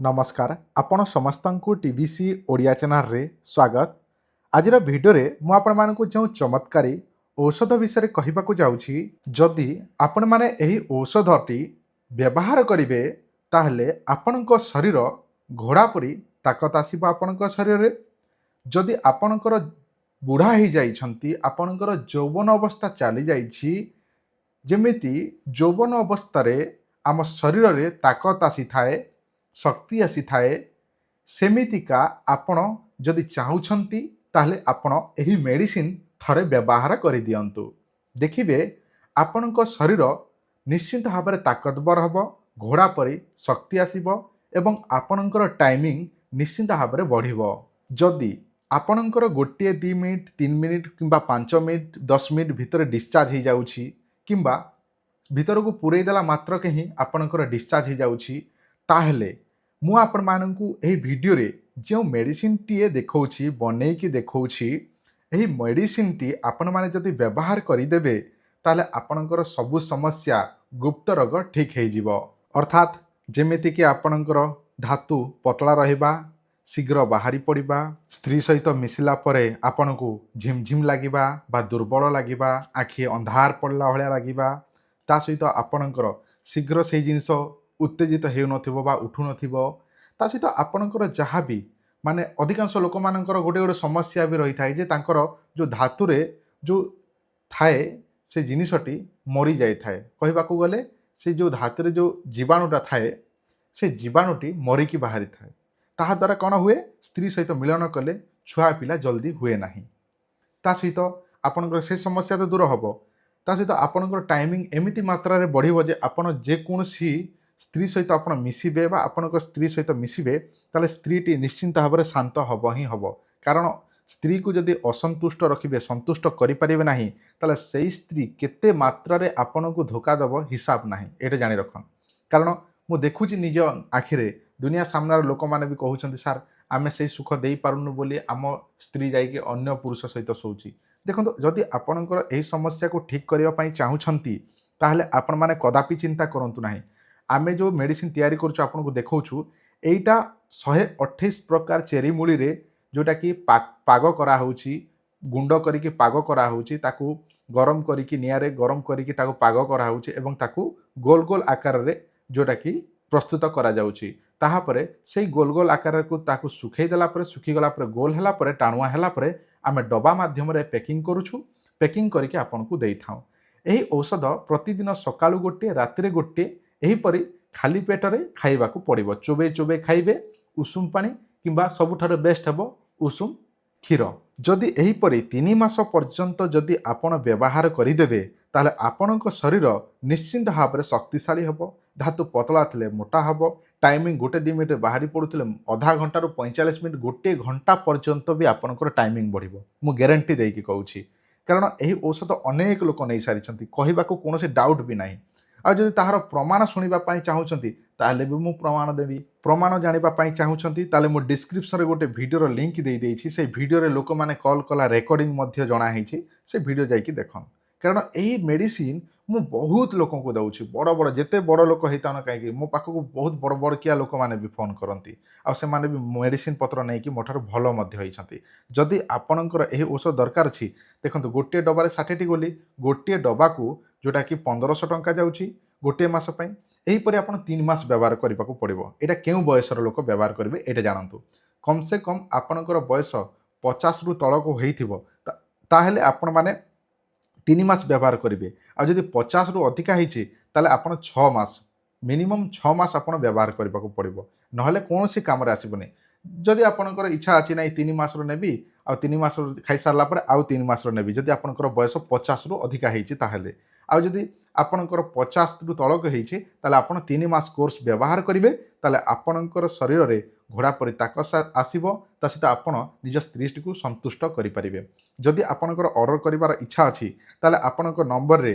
नमस्कार आपण समस्तंकु TVC Odia channel रे स्वागत। आजिर भिडियो रे मु आपण मानकु जो चमत्कारी औषध विषय कहबाकू जाउछि जदि आपण माने एही औषधटी व्यवहार करिवे ताहले आपणक शरीर घोड़ा परी ताकत आसीबो आपणक शरीर रे। जदि आपणकर बुढ़ा हो जाइछंती आपणकर यौवन अवस्था चली जाइछि जेमिति यौवन अवस्था रे आम शरीर रे ताकत आसी थाए शक्ति आसी थाए सेमितिका आपण जदि चाहुछंती ताहले आपण एही मेडिसिन थरे व्यवहार करि दियंतु देखिबे आपणक शरीर निश्चित भाव में ताकतवर हबो घोड़ा परी शक्ति आसीबो एवं आपणकर टाइमिंग निश्चित भाव में बढ़िबो। जदि आपणकर गोटे 2 मिनिट 3 मिनिट किंबा 5 मिनिट 10 मिनिट भितर डिस्चार्ज हो जाउछि किंबा भितर को पुरई देला मात्र के ही आपणकर डिस्चार्ज हो जाउछि ताहले मु आपण मानकु एही वीडियो रे जो मेडिसिन टीए देखौछि बनै कि देखौछि एही मेडिसिन टी आपण माने जदि व्यवहार करि देबे ताले आपणकर सबु समस्या गुप्त रोग ठीक हो जिवो। अर्थात जेमिति कि आपणकर धातु पतला रहिबा शीघ्र बाहरी पड़िबा स्त्री सहित मिसिला परे आपणकु झिमझिम लागिबा बा दुर्बल लागिबा आखि अंधार पड़ला भलिया लागिबा ता सहित आपणकर शीघ्र से जिनिस उत्तेजित हो नथिबो बा उठु नथिबो ता सहित आपणकर जहाँ भी माने अधिकांश लोक मानकर गोटे गोटे समस्या भी रही थाए जे तांकर जो धातु रे जो थाए से जिनिसटी मरी जाई थाए कहबाकू गले से जो धातु रे जो जीवाणुटा थाए से जीवाणुटी मरिकी बाहरी थाए ताहा द्वारा कौन हुए स्त्री सहित मिलन कले छुआ पिला जल्दी हुए नहीं। ता सहित आपणकर से समस्या तो दूर हम ता सहित आपणकर टाइमिंग एमिति मात्रा रे बढ़िबो जे आपण जेकोसी स्त्री सहित आप मिसिबे बा आपणकर स्त्री सहित मिसिबे ताले स्त्रीटी निश्चिंत भाव में शांत हब ही हब कारण स्त्री को जदि असंतुष्ट रखिबे संतुष्ट करि परिबे नाही ताले सेई स्त्री केते मात्रा रे आपणकु धोखा दब हिसाब नाही एटा जानि रखन। कारण मु देखुची निज आखिरे दुनिया सामनार लोक माने भी कहउछंती सर आमे से सुख देई पारुनु बोली आम स्त्री जाइके अन्य पुरुष सहित सोउची। देखो जदि आपणकर एही समस्या को ठीक करिवा पई चाहुछंती ताहले आपण माने कदापि चिंता करंतु नाही। आमे जो मेडिसिन तैयारी करछु आपन को देखौछु एटा 128 प्रकार चेरी मूली रे जोटा कि पाग करा होउची गुंड करिके पाग करा होउची ताकू गरम करिके नियारे गरम करिके ताकू पाग करा होउची एवं ताकू गोल गोल आकार रे जोटा कि प्रस्तुत करा जाउची ताहा परे सेई गोल गोल आकार को ताकू सुखै देला परे सुखी गला परे गोल हला परे टाणुआ हला परे आमे डबा माध्यम रे पैकिंग करूछु पैकिंग करके आपन को देई थाउ। एही औषध प्रतिदिन सकाळु गोटे राति रे गोटे एहीपरि खाली पेटरे खाइबाकू पड़िबो चोबे चोबे खाइबे उषुम पानी किंबा सबुठार बेस्ट हेबो उषुम क्षीर। जदि एहीपरि 3 मास पर्यंत जदि आपण व्यवहार करिदेबे ताले आपणक शरीर निश्चिंत भाव में शक्तिशाली हेबो धातु पतला थिले मोटा हेबो टाइमिंग गोटे 2 मिनिट बाहरी पड़ुथिले आधा घंटा रु 45 मिनिट गोटे घंटा पर्यंत भी आपणकर टाइमिंग बढ़िबो मु ग्यारंटी देकी कहूछि। कारण एही औषध अनेक लोक नै सारिछंती कहबाकू कोनोसी डाउट भी नाही। आ जदि ताहार प्रमाण शुणा चाहूँगी ताहले भी मु प्रमाण देवी प्रमाण जानापी चाहूँगी ताले मु डिस्क्रिप्शन रे गोटे वीडियो लिंक दे देइछि से वीडियो रे लोक माने कॉल कला रेकॉर्डिंग मध्य जणा हेछि से वीडियो जाइकी देखन। कारण यही मेडिसिन मु बहुत लोक को दउछि बड़ बड़ जेते बड़ लोक हेता न काई मो पाखक बहुत बड़ बड़ किया लोक माने भी फोन करती आ से माने भी मेडिसिन पत्र नहीं कि मोठार भल मध्य होइछंती। जदि आपणकर एही औषध दरकार अछि देखंतु गोटे डबारे 60टी गोली गोटे डबा को जोटा कि 1500 टंका जाउछि गोटे मास पई एहीपरि आपण 3 मास व्यवहार करबाकू पड़िबो। एटा केउ बयसर लोक व्यवहार करिवे एटा जानंतु कम से कम आपणकर बयस 50 रु तळक होइथिबो ताहेले आपण माने 3 मास व्यवहार करेंगे आ जदि 50 रु अधिका होइछि ताले आपण 6 मास मिनिमम 6 मास आपण व्यवहार करबाकू पड़िबो नहले कोनोसी काम रे आसीबोनी। जदि आपणकर इच्छा अछि नै 3 मास रो नेबी आ 3 मास खाई सारला पर आउ 3 मास रो नेबी जदि आपणकर बयस 50 रु अधिका होइछि ताहेले आ जदि आपणकर 50 रु तळक होइछि ताले आपण 3 मास कोर्स व्यवहार करिवे ताले आपणकर शरीर रे घोड़ा परि ताकत आसीबो ता सहित आपण निज स्त्री को संतुष्ट करि परिबे। जदि आपणकर ऑर्डर करिवार इच्छा अछि ताले आपणकर नंबर रे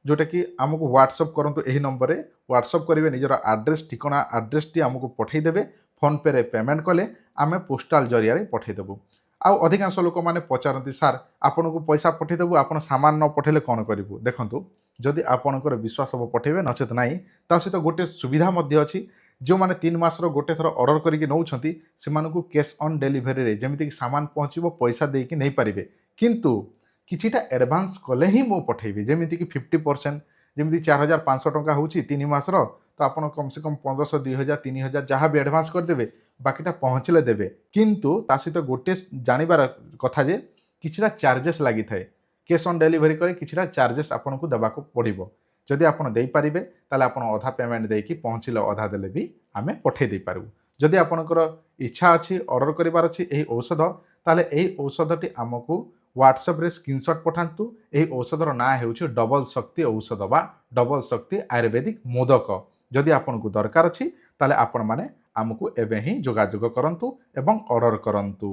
जोटा कि आमको व्हाट्सएप करंतु एही नंबर रे व्हाट्सएप करिवे निजर एड्रेस ठिकाना एड्रेस टी आमको पठै देबे फोन पे रे पेमेंट कले आमे पोस्टल जरिया रे पठै देबु। आउ अधिकांश लोक माने पचारती सार आपन को पैसा पठेदेबू आप सामान न पठेले कौन करूँ देखूँ जदि आपणकर विश्वास हम पठेबे नचेत नाई ता सहित गोटे सुविधा अच्छी जो मैंने 3 मासर गोटे थर ऑर्डर करके नौछंती सेमानकु कैश ऑन डेलीवरी रे जेमिति कि सामान पहुँचो पैसा देकी नहीं पारिबे किंतु किछिटा एडवांस कले ही मु पठेबी जेमिति कि 50% जेमिति 4500 टंका होउची 3 मासर तो आपण कम से कम 1500 2000 3000 जहाँ भी एडवांस करदेवे बाकीटा पहुँचले देवे किंतु ता सहित गोटे जानिबार कथा जे किछिटा चार्जेस लागि थाए कैश ऑन डेलीवरी करे किछिटा चार्जेस आपनको देबाको पड़िबो जदि आपण देई पारिबे ताले आपण अधा पेमेंट देकी पहुँचले अधा देले भी आमे पठे दे पारु जदि आपणकर इच्छा अछि ऑर्डर करिवार अछि एही औषध ताले एही औषधटी आमको व्हाट्सएप रे स्क्रीनशॉट पठांतु एही औषधर ना हेउछि डबल शक्ति औषध बा डबल शक्ति आयुर्वेदिक मोदक जदि आपनको दरकार अछि ताले आपण माने आमको एबे ही जोगाजोग करंतु एवं ऑर्डर करंतु।